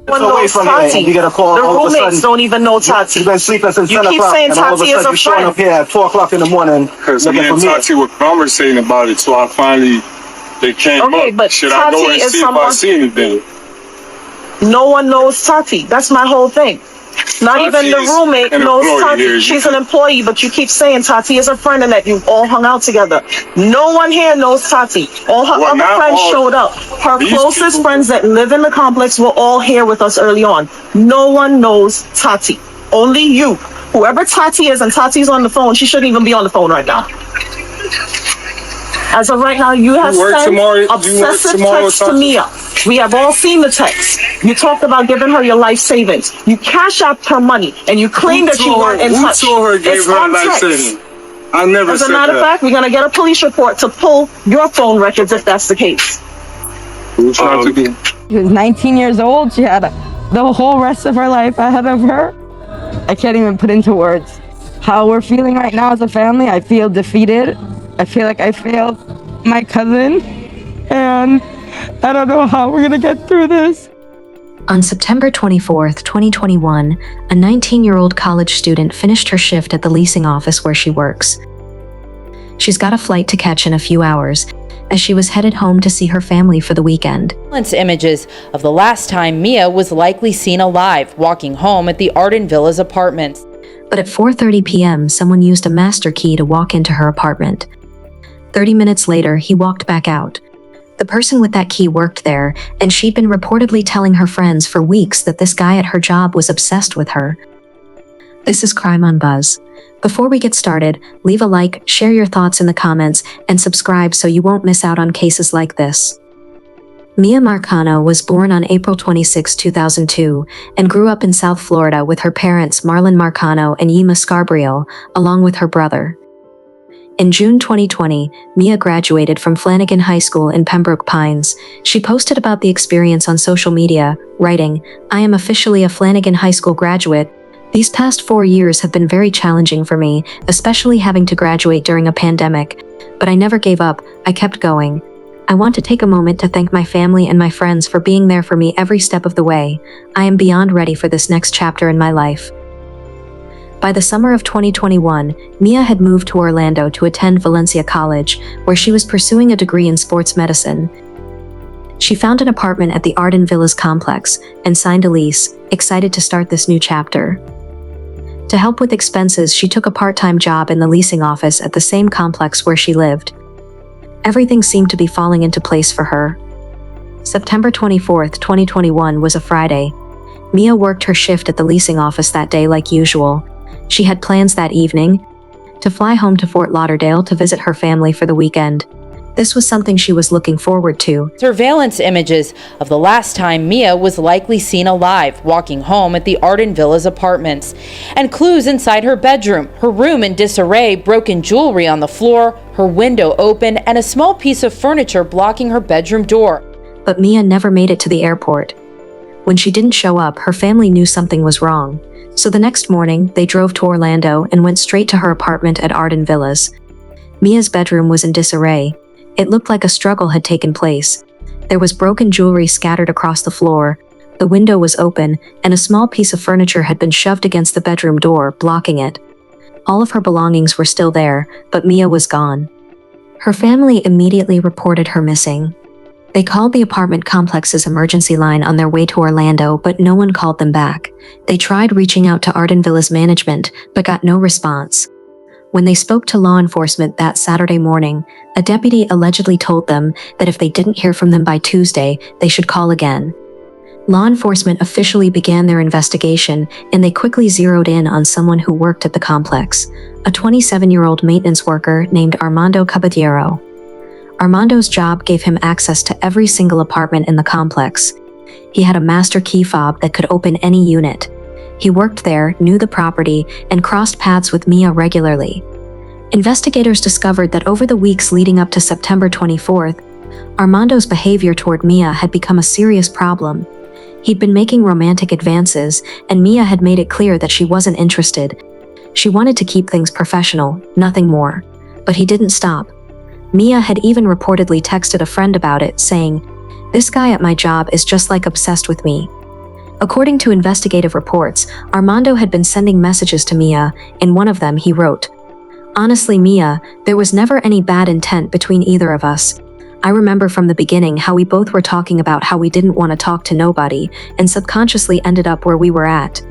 One knows Tati. You get a call, the all of a roommates sudden, don't even know Tati. You've been sleeping since You 10 keep o'clock, saying and all of a Tati is sudden a you're showing friend. up here at 4 o'clock in the morning. Because me and for me. Tati were conversating about it, so I finally, they came Okay, up. but Should I go Tati and is see if I someone- see anything? No one knows Tati. That's my whole thing. Not Tati even the is roommate an knows employee Tati. here. She's an employee, but you keep saying Tati is a friend and that you all hung out together. No one here knows Tati. All her Well, other not friends all- showed up. Her These closest people- friends that live in the complex were all here with us early on. No one knows Tati. Only you. Whoever Tati is, and Tati's on the phone, she shouldn't even be on the phone right now. As of right now, you have work sent tomorrow- obsessive tomorrow, texts to Tati? Mia. We have all seen the text. You talked about giving her your life savings. You cash out her money, and you claim that you weren't in touch. Who told her gave It's her a on life text. saving? I never As said a matter of that. fact, we're gonna get a police report to pull your phone records if that's the case. Who tried to be? She was 19 years old. She had the whole rest of her life ahead of her. I can't even put into words how we're feeling right now as a family. I feel defeated. I feel like I failed my cousin, and I don't know how we're gonna get through this. On September 24th, 2021, a 19-year-old college student finished her shift at the leasing office where she works. She's got a flight to catch in a few hours, as she was headed home to see her family for the weekend. Images of the last time Mia was likely seen alive walking home at the Arden Villas apartments. But at 4:30 p.m., someone used a master key to walk into her apartment. 30 minutes later, he walked back out. The person with that key worked there, and she'd been reportedly telling her friends for weeks that this guy at her job was obsessed with her. This is Crime on Buzz. Before we get started, leave a like, share your thoughts in the comments, and subscribe so you won't miss out on cases like this. Mia Marcano was born on April 26, 2002, and grew up in South Florida with her parents Marlon Marcano and Yima Scarbrio, along with her brother. In June 2020, Mia graduated from Flanagan High School in Pembroke Pines. She posted about the experience on social media, writing, "I am officially a Flanagan High School graduate. These past 4 years have been very challenging for me, especially having to graduate during a pandemic. But I never gave up, I kept going. I want to take a moment to thank my family and my friends for being there for me every step of the way. I am beyond ready for this next chapter in my life." By the summer of 2021, Mia had moved to Orlando to attend Valencia College, where she was pursuing a degree in sports medicine. She found an apartment at the Arden Villas complex and signed a lease, excited to start this new chapter. To help with expenses, she took a part-time job in the leasing office at the same complex where she lived. Everything seemed to be falling into place for her. September 24th, 2021 was a Friday. Mia worked her shift at the leasing office that day like usual. She had plans that evening to fly home to Fort Lauderdale to visit her family for the weekend. This was something she was looking forward to. Surveillance images of the last time Mia was likely seen alive walking home at the Arden Villas apartments, and clues inside her bedroom, her room in disarray, broken jewelry on the floor, her window open, and a small piece of furniture blocking her bedroom door. But Mia never made it to the airport. When she didn't show up, her family knew something was wrong. So the next morning, they drove to Orlando and went straight to her apartment at Arden Villas. Mia's bedroom was in disarray. It looked like a struggle had taken place. There was broken jewelry scattered across the floor, the window was open, and a small piece of furniture had been shoved against the bedroom door, blocking it. All of her belongings were still there, but Mia was gone. Her family immediately reported her missing. They called the apartment complex's emergency line on their way to Orlando, but no one called them back. They tried reaching out to Arden Villas management, but got no response. When they spoke to law enforcement that Saturday morning, a deputy allegedly told them that if they didn't hear from them by Tuesday, they should call again. Law enforcement officially began their investigation, and they quickly zeroed in on someone who worked at the complex, a 27-year-old maintenance worker named Armando Caballero. Armando's job gave him access to every single apartment in the complex. He had a master key fob that could open any unit. He worked there, knew the property, and crossed paths with Mia regularly. Investigators discovered that over the weeks leading up to September 24th, Armando's behavior toward Mia had become a serious problem. He'd been making romantic advances, and Mia had made it clear that she wasn't interested. She wanted to keep things professional, nothing more. But he didn't stop. Mia had even reportedly texted a friend about it, saying, "This guy at my job is just like obsessed with me." According to investigative reports, Armando had been sending messages to Mia. In one of them, he wrote, "Honestly, Mia, there was never any bad intent between either of us. I remember from the beginning how we both were talking about how we didn't want to talk to nobody, and subconsciously ended up where we were at.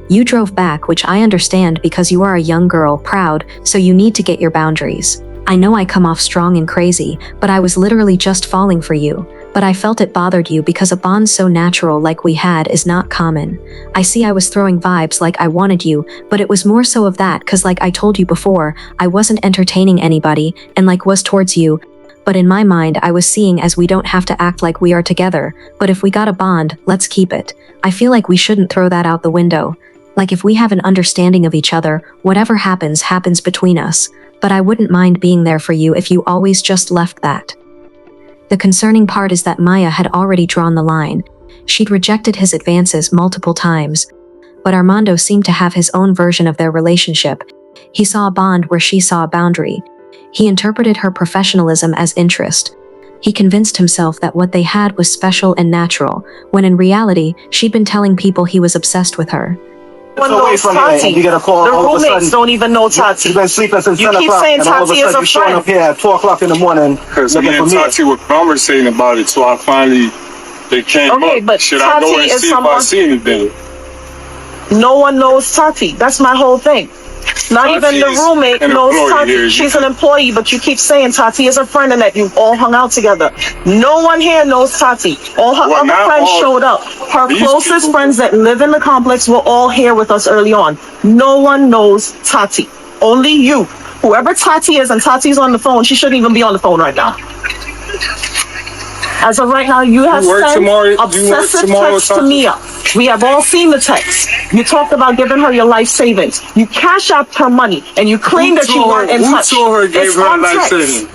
You drove back, which I understand because you are a young girl, proud, so you need to get your boundaries. I know I come off strong and crazy, but I was literally just falling for you. But I felt it bothered you because a bond so natural like we had is not common. I see I was throwing vibes like I wanted you, but it was more so of that cause like I told you before, I wasn't entertaining anybody and like was towards you. But in my mind I was seeing as we don't have to act like we are together, but if we got a bond, let's keep it. I feel like we shouldn't throw that out the window. Like if we have an understanding of each other, whatever happens, happens between us. But I wouldn't mind being there for you if you always just left that." The concerning part is that Maya had already drawn the line. She'd rejected his advances multiple times. But Armando seemed to have his own version of their relationship. He saw a bond where she saw a boundary. He interpreted her professionalism as interest. He convinced himself that what they had was special and natural, when in reality, she'd been telling people he was obsessed with her. One knows Tati. You get a call. The all of a roommates sudden, don't even know Tati. You've been sleeping since You 10 keep o'clock, saying and all of a Tati is sudden a you're showing friend. up here at 2 o'clock in the morning Because looking me for and me. Tati were conversating about it, so I finally, they came Okay, up. but Should I go Tati and is see if I someone- see anything? No one knows Tati. That's my whole thing. Not Tati even the is roommate an knows employee Tati. here. She's an employee, but you keep saying Tati is a friend and that you all hung out together. No one here knows Tati. All her Well, other not friends all showed up. Her these closest people. friends that live in the complex were all here with us early on. No one knows Tati. Only you. Whoever Tati is, and Tati's on the phone, she shouldn't even be on the phone right now. As of right now, you have work sent tomorrow? Do you work obsessive tomorrow, texts to Tati? Mia. We have all seen the text. You talked about giving her your life savings. You cash out her money, and you claim that you weren't in touch. Who told her gave It's her on life text. savings?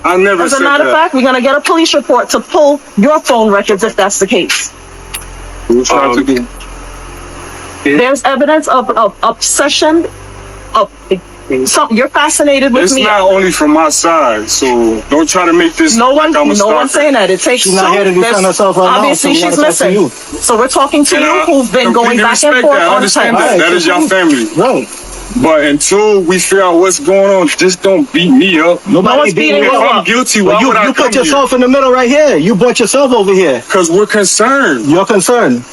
I never As a said matter of that. fact, we're gonna get a police report to pull your phone records if that's the case. Who tried to do? There's evidence of obsession. Of something you're fascinated with It's me. not only from my side, so don't try to make this. No one, like I'm a no stalker. one's saying that. It takes She's not here to defend herself right now, obviously so we she's gotta talk to missing. you. So we're talking to And you, I who've been going completely back and respect forth that. I on understand text. that. That is your family. Right. But until we figure out what's going on, just don't beat me up. No one's Nobody beating beating you If you I'm up. guilty, Well, why would I you come put yourself in the middle right here. You brought yourself over here. Because we're concerned. You're concerned.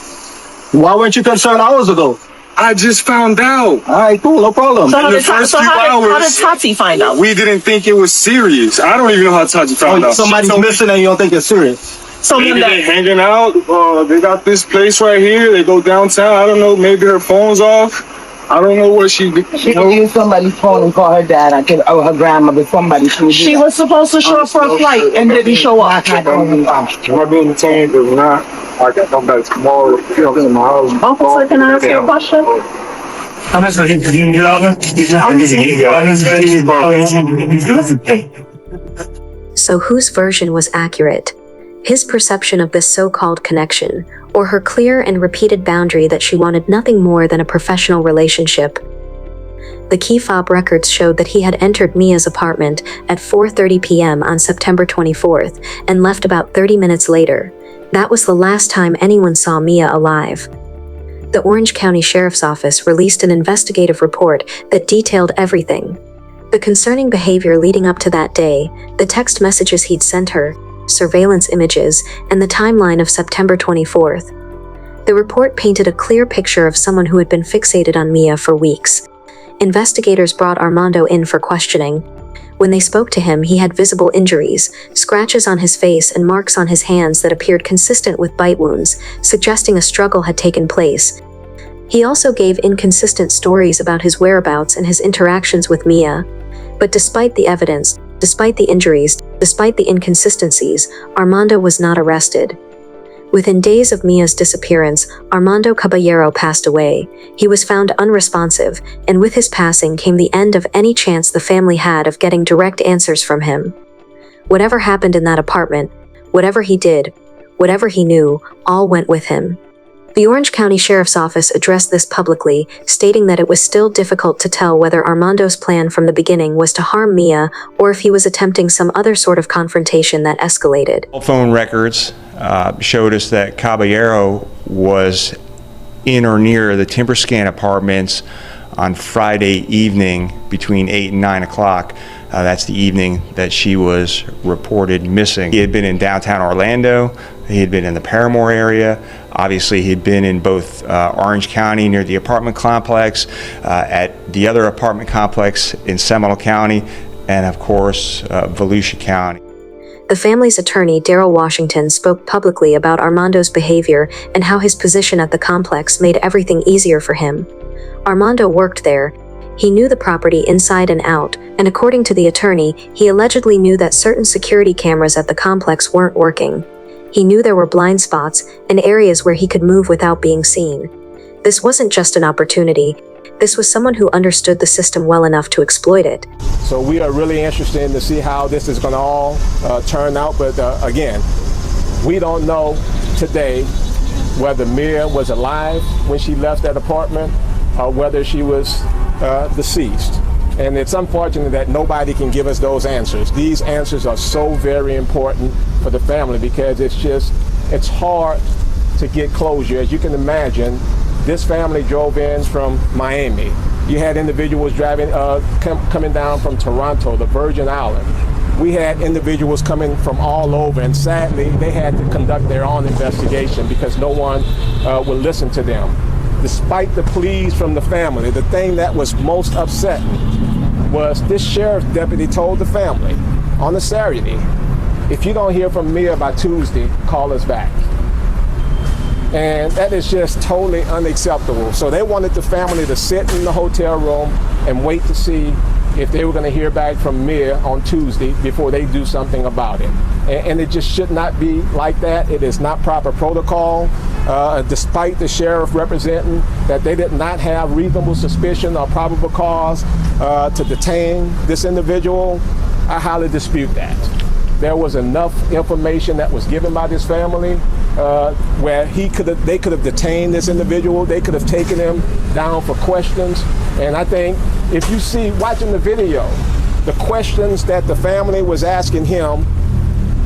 Why weren't you concerned hours ago? I just found out. All right, cool, no problem. So how In the did, first so few how did hours, Tati find out? We didn't think it was serious. I don't even know how Tati found out. Somebody's She told me missing and you don't think it's serious. Someone maybe they that hanging out. They got this place right here. They go downtown. I don't know. Maybe her phone's off. I don't know what she did. She would use somebody's phone and call her dad. I think, or her grandmother, somebody. she was supposed to show up for a flight and didn't show up. Am I being detained or not? I got come back tomorrow. In my house. Officer, can I ask you a question? So whose version was accurate? His perception of this so-called connection, or her clear and repeated boundary that she wanted nothing more than a professional relationship? The key fob records showed that he had entered Mia's apartment at 4:30 p.m. on September 24th and left about 30 minutes later. That was the last time anyone saw Mia alive. The Orange County Sheriff's Office released an investigative report that detailed everything. The concerning behavior leading up to that day, the text messages he'd sent her, surveillance images, and the timeline of September 24th. The report painted a clear picture of someone who had been fixated on Mia for weeks. Investigators brought Armando in for questioning. When they spoke to him, he had visible injuries, scratches on his face and marks on his hands that appeared consistent with bite wounds, suggesting a struggle had taken place. He also gave inconsistent stories about his whereabouts and his interactions with Mia. But despite the evidence, despite the injuries, despite the inconsistencies, Armando was not arrested. Within days of Mia's disappearance, Armando Caballero passed away. He was found unresponsive, and with his passing came the end of any chance the family had of getting direct answers from him. Whatever happened in that apartment, whatever he did, whatever he knew, all went with him. The Orange County Sheriff's Office addressed this publicly, stating that it was still difficult to tell whether Armando's plan from the beginning was to harm Mia or if he was attempting some other sort of confrontation that escalated. Phone records showed us that Caballero was in or near the Timber Scan apartments on Friday evening between 8 and 9 o'clock. That's the evening that she was reported missing. He had been in downtown Orlando. He had been in the Paramore area. Obviously, he had been in both Orange County near the apartment complex, at the other apartment complex in Seminole County, and of course, Volusia County. The family's attorney, Daryl Washington, spoke publicly about Armando's behavior and how his position at the complex made everything easier for him. Armando worked there. He knew the property inside and out, and according to the attorney, he allegedly knew that certain security cameras at the complex weren't working. He knew there were blind spots and areas where he could move without being seen. This wasn't just an opportunity. This was someone who understood the system well enough to exploit it. So we are really interested to see how this is going to all turn out. But again, we don't know today whether Mia was alive when she left that apartment or whether she was deceased. And it's unfortunate that nobody can give us those answers. These answers are so very important for the family because it's hard to get closure. As you can imagine, this family drove in from Miami. You had individuals driving, coming down from Toronto, the Virgin Islands. We had individuals coming from all over, and sadly, they had to conduct their own investigation because no one would listen to them. Despite the pleas from the family, the thing that was most upsetting was this sheriff's deputy told the family on a Saturday, if you don't hear from Mia by Tuesday, call us back. And that is just totally unacceptable. So they wanted the family to sit in the hotel room and wait to see if they were going to hear back from Mia on Tuesday before they do something about it. And it just should not be like that. It is not proper protocol. Despite the sheriff representing that they did not have reasonable suspicion or probable cause to detain this individual, I highly dispute that. There was enough information that was given by this family where they could have detained this individual. They could have taken him down for questions. And I think if you see, watching the video, the questions that the family was asking him,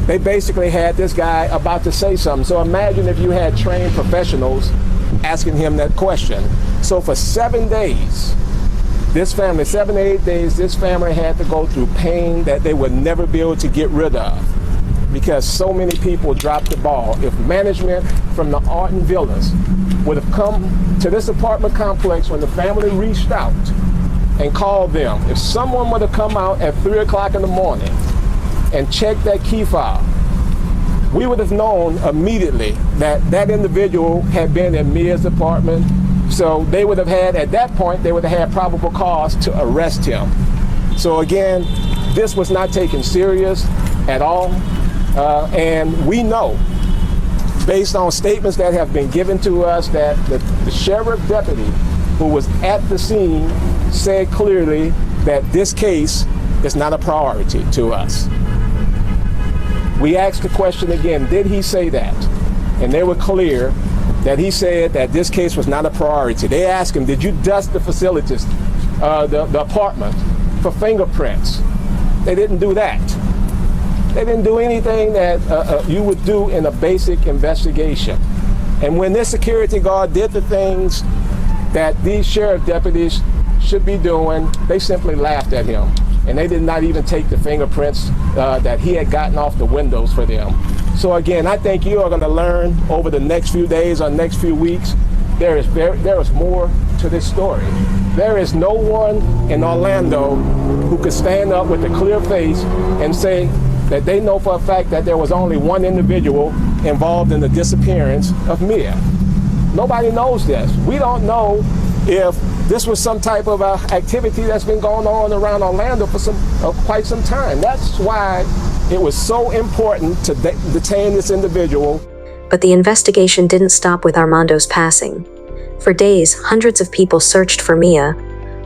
they basically had this guy about to say something. So imagine if you had trained professionals asking him that question. So for 7 days, this family, 7 to 8 days, this family had to go through pain that they would never be able to get rid of because so many people dropped the ball. If management from the Arden Villas would have come to this apartment complex when the family reached out and called them, if someone would have come out at 3 o'clock in the morning and checked that key fob, we would have known immediately that that individual had been in Mia's apartment. So they would have had, at that point, they would have had probable cause to arrest him. So again, this was not taken serious at all. And we know, based on statements that have been given to us, that the sheriff deputy who was at the scene said clearly that this case is not a priority to us. We asked the question again, did he say that? And they were clear that he said that this case was not a priority. They asked him, did you dust the facilities, the apartment, for fingerprints? They didn't do that. They didn't do anything that you would do in a basic investigation. And when this security guard did the things that these sheriff deputies should be doing, they simply laughed at him. And they did not even take the fingerprints that he had gotten off the windows for them. So again, I think you are going to learn over the next few days or next few weeks, there is more to this story. There is no one in Orlando who could stand up with a clear face and say that they know for a fact that there was only one individual involved in the disappearance of Mia. Nobody knows this. We don't know if this was some type of activity that's been going on around Orlando for quite some time. That's why it was so important to detain this individual. But the investigation didn't stop with Armando's passing. For days, hundreds of people searched for Mia.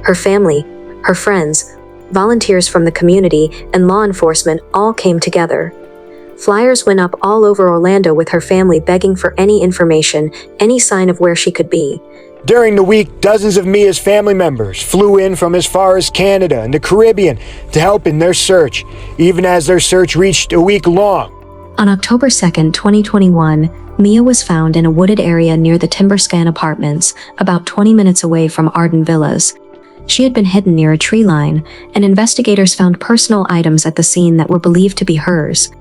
Her family, her friends, volunteers from the community, and law enforcement all came together. Flyers went up all over Orlando with her family begging for any information, any sign of where she could be. During the week, dozens of Mia's family members flew in from as far as Canada and the Caribbean to help in their search, even as their search reached a week long. On October 2nd, 2021, Mia was found in a wooded area near the Timberscan apartments, about 20 minutes away from Arden Villas. She had been hidden near a tree line, and investigators found personal items at the scene that were believed to be hers.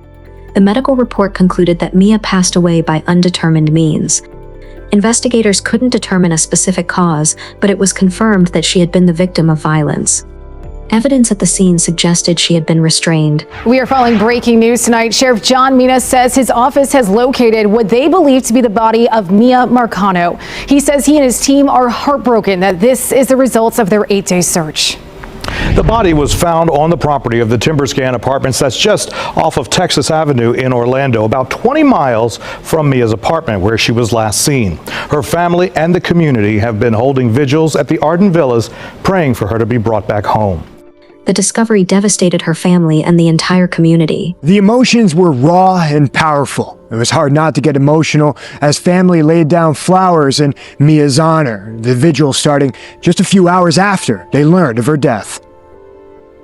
The medical report concluded that Mia passed away by undetermined means. Investigators couldn't determine a specific cause, but it was confirmed that she had been the victim of violence. Evidence at the scene suggested she had been restrained. We are following breaking news tonight. Sheriff John Mina says his office has located what they believe to be the body of Mia Marcano. He says he and his team are heartbroken that this is the results of their 8-day search. The body was found on the property of the Timberscan apartments that's just off of Texas Avenue in Orlando, about 20 miles from Mia's apartment where she was last seen. Her family and the community have been holding vigils at the Arden Villas, praying for her to be brought back home. The discovery devastated her family and the entire community. The emotions were raw and powerful. It was hard not to get emotional as family laid down flowers in Mia's honor, the vigil starting just a few hours after they learned of her death.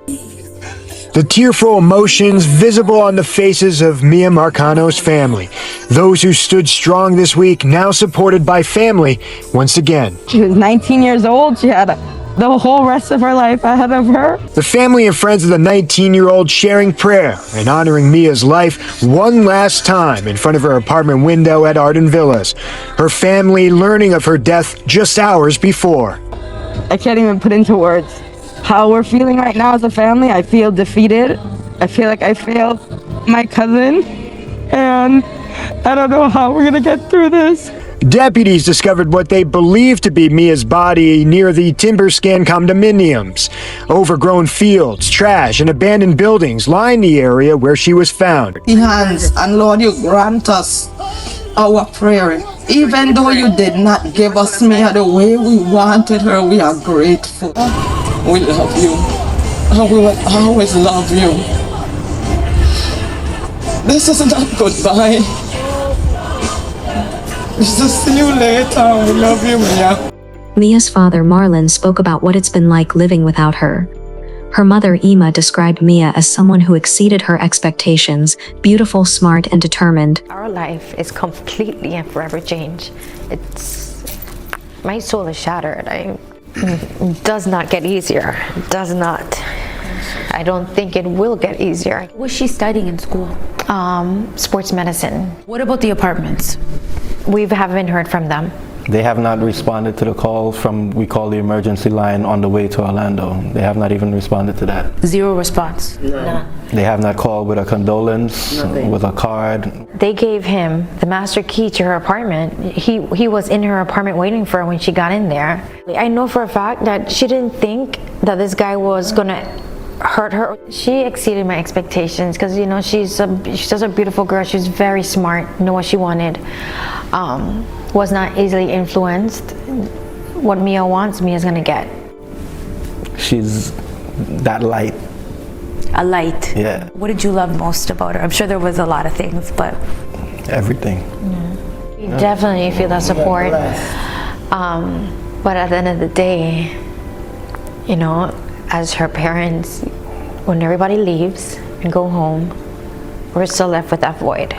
The tearful emotions visible on the faces of Mia Marcano's family. Those who stood strong this week, now supported by family once again. She was 19 years old. She had the whole rest of her life ahead of her. The family and friends of the 19-year-old sharing prayer and honoring Mia's life one last time in front of her apartment window at Arden Villas. Her family learning of her death just hours before. I can't even put into words how we're feeling right now as a family. I feel defeated. I feel like I failed my cousin, and I don't know how we're gonna get through this. Deputies discovered what they believed to be Mia's body near the Timberscan condominiums. Overgrown fields, trash, and abandoned buildings line the area where she was found. Hands, and Lord, you grant us our prayer. Even though you did not give us Mia the way we wanted her, we are grateful. We love you, and we will always love you. This is not goodbye. This is see you later. We love you, Mia. Mia's father, Marlon, spoke about what it's been like living without her. Her mother, Emma, described Mia as someone who exceeded her expectations, beautiful, smart, and determined. Our life is completely and forever changed. My soul is shattered. It does not get easier. It does not. I don't think it will get easier. What's she studying in school? Sports medicine. What about the apartments? We haven't heard from them. They have not responded to the calls from, we call the emergency line on the way to Orlando. They have not even responded to that. Zero response? No. They have not called with a condolence, with a card. They gave him the master key to her apartment. He was in her apartment waiting for her when she got in there. I know for a fact that she didn't think that this guy was gonna hurt her. She exceeded my expectations because, you know, she's just a beautiful girl. She's very smart, knew what she wanted. Was not easily influenced. What Mia wants, Mia's gonna get. She's that light. A light? Yeah. What did you love most about her? I'm sure there was a lot of things, but... Everything. You definitely feel that support. But at the end of the day, you know, as her parents, when everybody leaves and go home, we're still left with that void.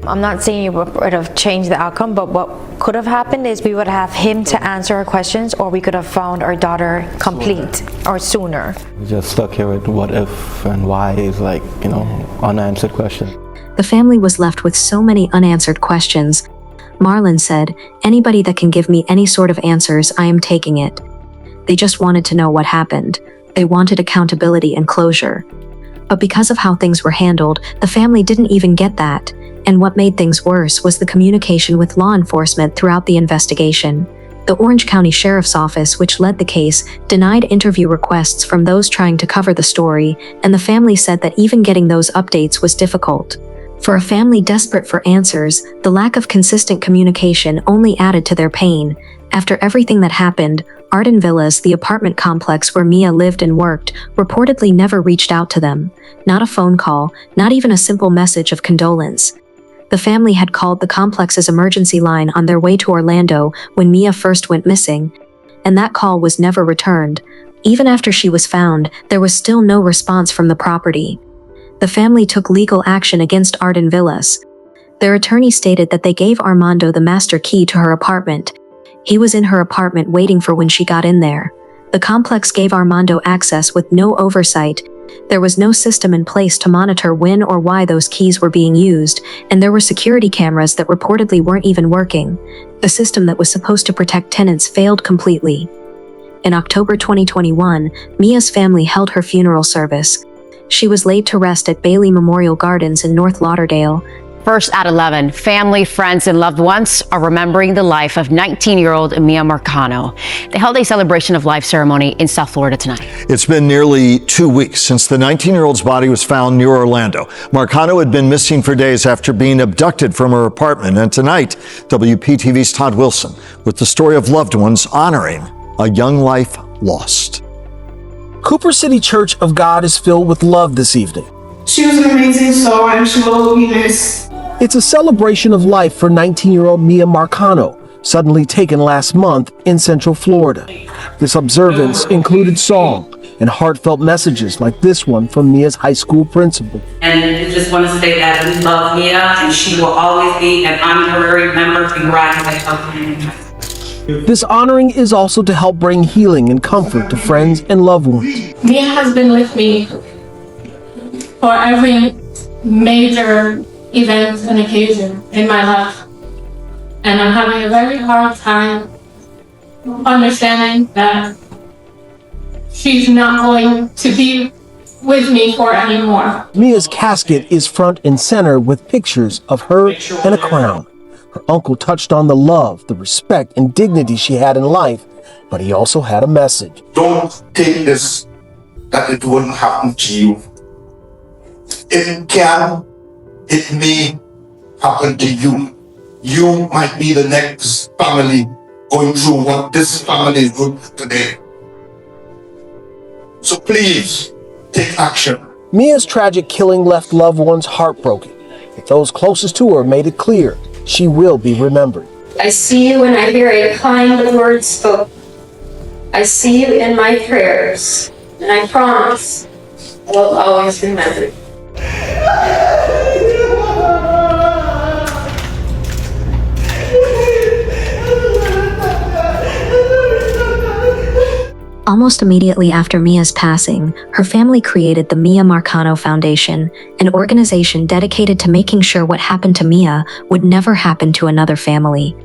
I'm not saying it would have changed the outcome, but what could have happened is we would have him to answer our questions, or we could have found our daughter complete or sooner. We're just stuck here with what if and why is, like, you know, unanswered question. The family was left with so many unanswered questions. Marlon said, "Anybody that can give me any sort of answers, I am taking it." They just wanted to know what happened. They wanted accountability and closure. But because of how things were handled, the family didn't even get that. And what made things worse was the communication with law enforcement throughout the investigation. The Orange County Sheriff's Office, which led the case, denied interview requests from those trying to cover the story, and the family said that even getting those updates was difficult. For a family desperate for answers, the lack of consistent communication only added to their pain. After everything that happened, Arden Villas, the apartment complex where Mia lived and worked, reportedly never reached out to them. Not a phone call, not even a simple message of condolence. The family had called the complex's emergency line on their way to Orlando when Mia first went missing, and that call was never returned. Even after she was found, there was still no response from the property. The family took legal action against Arden Villas. Their attorney stated that they gave Armando the master key to her apartment. He was in her apartment waiting for when she got in there. The complex gave Armando access with no oversight. There was no system in place to monitor when or why those keys were being used, and there were security cameras that reportedly weren't even working. The system that was supposed to protect tenants failed completely. In October 2021, Mia's family held her funeral service. She was laid to rest at Bailey Memorial Gardens in North Lauderdale. First at 11, family, friends, and loved ones are remembering the life of 19-year-old Mia Marcano. They held a celebration of life ceremony in South Florida tonight. It's been nearly 2 weeks since the 19-year-old's body was found near Orlando. Marcano had been missing for days after being abducted from her apartment. And tonight, WPTV's Todd Wilson with the story of loved ones honoring a young life lost. Cooper City Church of God is filled with love this evening. She was an amazing soul and she will be missed. It's a celebration of life for 19-year-old Mia Marcano, suddenly taken last month in Central Florida. This observance included song and heartfelt messages like this one from Mia's high school principal. And we just want to say that we love Mia and she will always be an honorary member and graduate of the community. This honoring is also to help bring healing and comfort to friends and loved ones. Mia has been with me for every major event and occasion in my life. And I'm having a very hard time understanding that she's not going to be with me for anymore. Mia's casket is front and center with pictures of her and a crown. Her uncle touched on the love, the respect, and dignity she had in life, but he also had a message. Don't take this that it wouldn't happen to you. It may happen to you. You might be the next family going through what this family is going through today. So please, take action. Mia's tragic killing left loved ones heartbroken. But those closest to her made it clear she will be remembered. I see you when I hear a kind word spoken. I see you in my prayers, and I promise I will always remember you. Almost immediately after Mia's passing, her family created the Mia Marcano Foundation, an organization dedicated to making sure what happened to Mia would never happen to another family.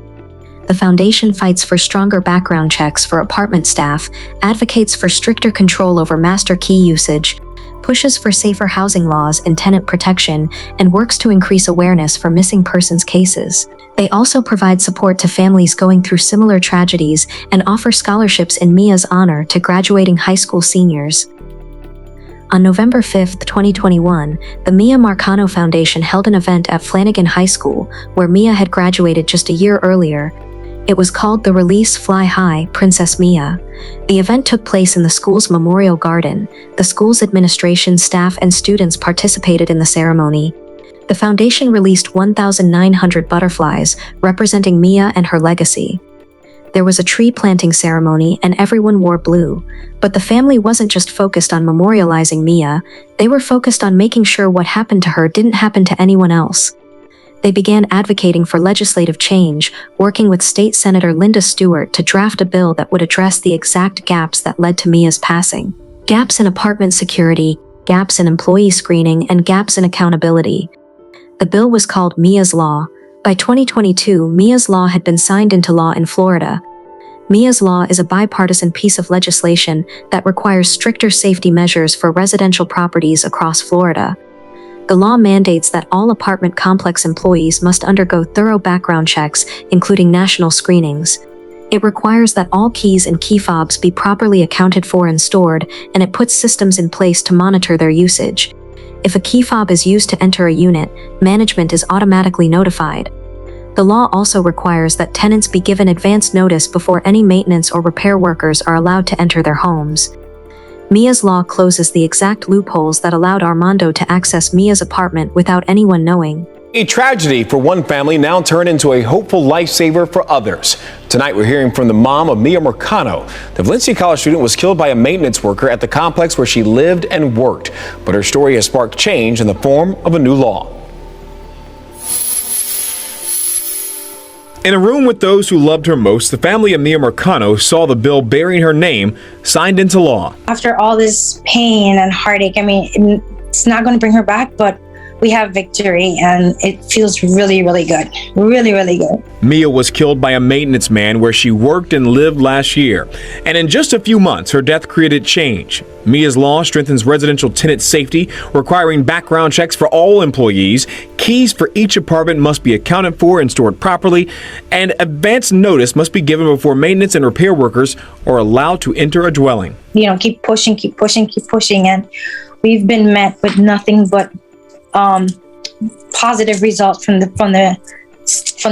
The foundation fights for stronger background checks for apartment staff, advocates for stricter control over master key usage, pushes for safer housing laws and tenant protection, and works to increase awareness for missing persons cases. They also provide support to families going through similar tragedies and offer scholarships in Mia's honor to graduating high school seniors. On November 5, 2021, the Mia Marcano Foundation held an event at Flanagan High School, where Mia had graduated just a year earlier. It was called the Release Fly High, Princess Mia. The event took place in the school's memorial garden. The school's administration, staff, and students participated in the ceremony. The foundation released 1,900 butterflies, representing Mia and her legacy. There was a tree planting ceremony and everyone wore blue. But the family wasn't just focused on memorializing Mia, they were focused on making sure what happened to her didn't happen to anyone else. They began advocating for legislative change, working with State Senator Linda Stewart to draft a bill that would address the exact gaps that led to Mia's passing. Gaps in apartment security, gaps in employee screening, and gaps in accountability. The bill was called Mia's Law. By 2022, Mia's Law had been signed into law in Florida. Mia's Law is a bipartisan piece of legislation that requires stricter safety measures for residential properties across Florida. The law mandates that all apartment complex employees must undergo thorough background checks, including national screenings. It requires that all keys and key fobs be properly accounted for and stored, and it puts systems in place to monitor their usage. If a key fob is used to enter a unit, management is automatically notified. The law also requires that tenants be given advance notice before any maintenance or repair workers are allowed to enter their homes. Mia's Law closes the exact loopholes that allowed Armando to access Mia's apartment without anyone knowing. A tragedy for one family now turned into a hopeful lifesaver for others. Tonight we're hearing from the mom of Mia Marcano. The Valencia College student was killed by a maintenance worker at the complex where she lived and worked. But her story has sparked change in the form of a new law. In a room with those who loved her most, the family of Mia Marcano saw the bill bearing her name signed into law. After all this pain and heartache, I mean, it's not going to bring her back, but we have victory, and it feels really, really good. Really, really good. Mia was killed by a maintenance man where she worked and lived last year. And in just a few months, her death created change. Mia's law strengthens residential tenant safety, requiring background checks for all employees. Keys for each apartment must be accounted for and stored properly. And advance notice must be given before maintenance and repair workers are allowed to enter a dwelling. You know, keep pushing, keep pushing, keep pushing. And we've been met with nothing but positive results from the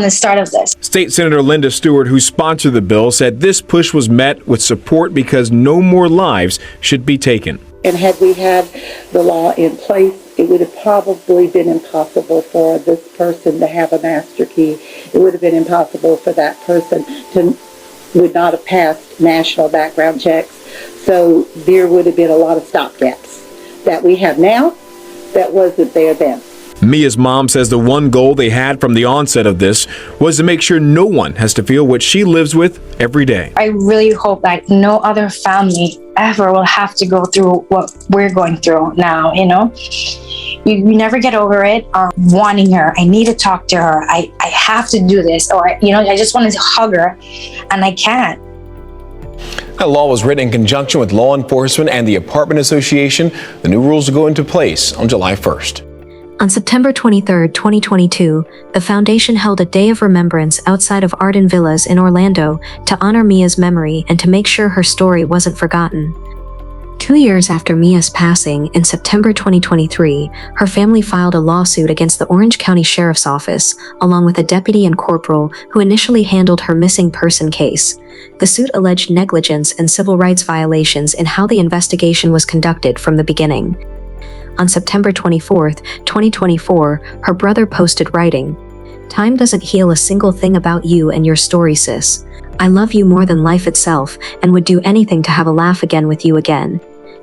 start of this. State Senator Linda Stewart, who sponsored the bill, said this push was met with support because no more lives should be taken. And had we had the law in place, it would have probably been impossible for this person to have a master key. It would have been impossible for that person to would not have passed national background checks. So there would have been a lot of stopgaps that we have now that wasn't there then. Mia's mom says the one goal they had from the onset of this was to make sure no one has to feel what she lives with every day. I really hope that no other family ever will have to go through what we're going through now, you know? You never get over it. Wanting her, I need to talk to her, I have to do this, or, you know, I just want to hug her, and I can't. That law was written in conjunction with law enforcement and the apartment association. The new rules will go into place on July 1st. On September 23, 2022, the foundation held a day of remembrance outside of Arden Villas in Orlando to honor Mia's memory and to make sure her story wasn't forgotten. 2 years after Mia's passing, in September 2023, her family filed a lawsuit against the Orange County Sheriff's Office, along with a deputy and corporal who initially handled her missing person case. The suit alleged negligence and civil rights violations in how the investigation was conducted from the beginning. On September 24, 2024, her brother posted writing, "Time doesn't heal a single thing about you and your story, sis. I love you more than life itself and would do anything to have a laugh again with you again.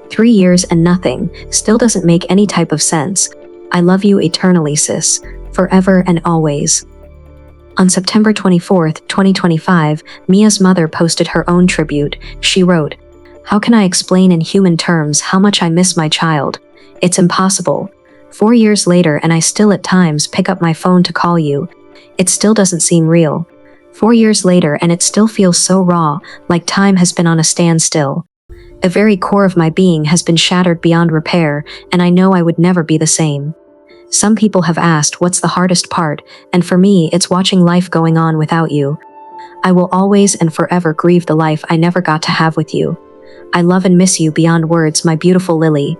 3 years and nothing still doesn't make any type of sense. I love you eternally, sis, forever and always." On September 24, 2025, Mia's mother posted her own tribute. She wrote, "How can I explain in human terms how much I miss my child? It's impossible. 4 years later and I still at times pick up my phone to call you. It still doesn't seem real. 4 years later and it still feels so raw, like time has been on a standstill. The very core of my being has been shattered beyond repair, and I know I would never be the same. Some people have asked what's the hardest part, and for me it's watching life going on without you. I will always and forever grieve the life I never got to have with you. I love and miss you beyond words, my beautiful Lily."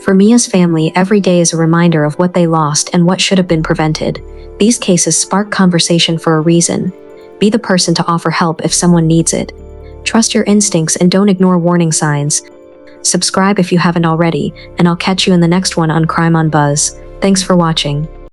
For Mia's family, every day is a reminder of what they lost and what should have been prevented. These cases spark conversation for a reason. Be the person to offer help if someone needs it. Trust your instincts and don't ignore warning signs. Subscribe if you haven't already, and I'll catch you in the next one on Crime on Buzz. Thanks for watching.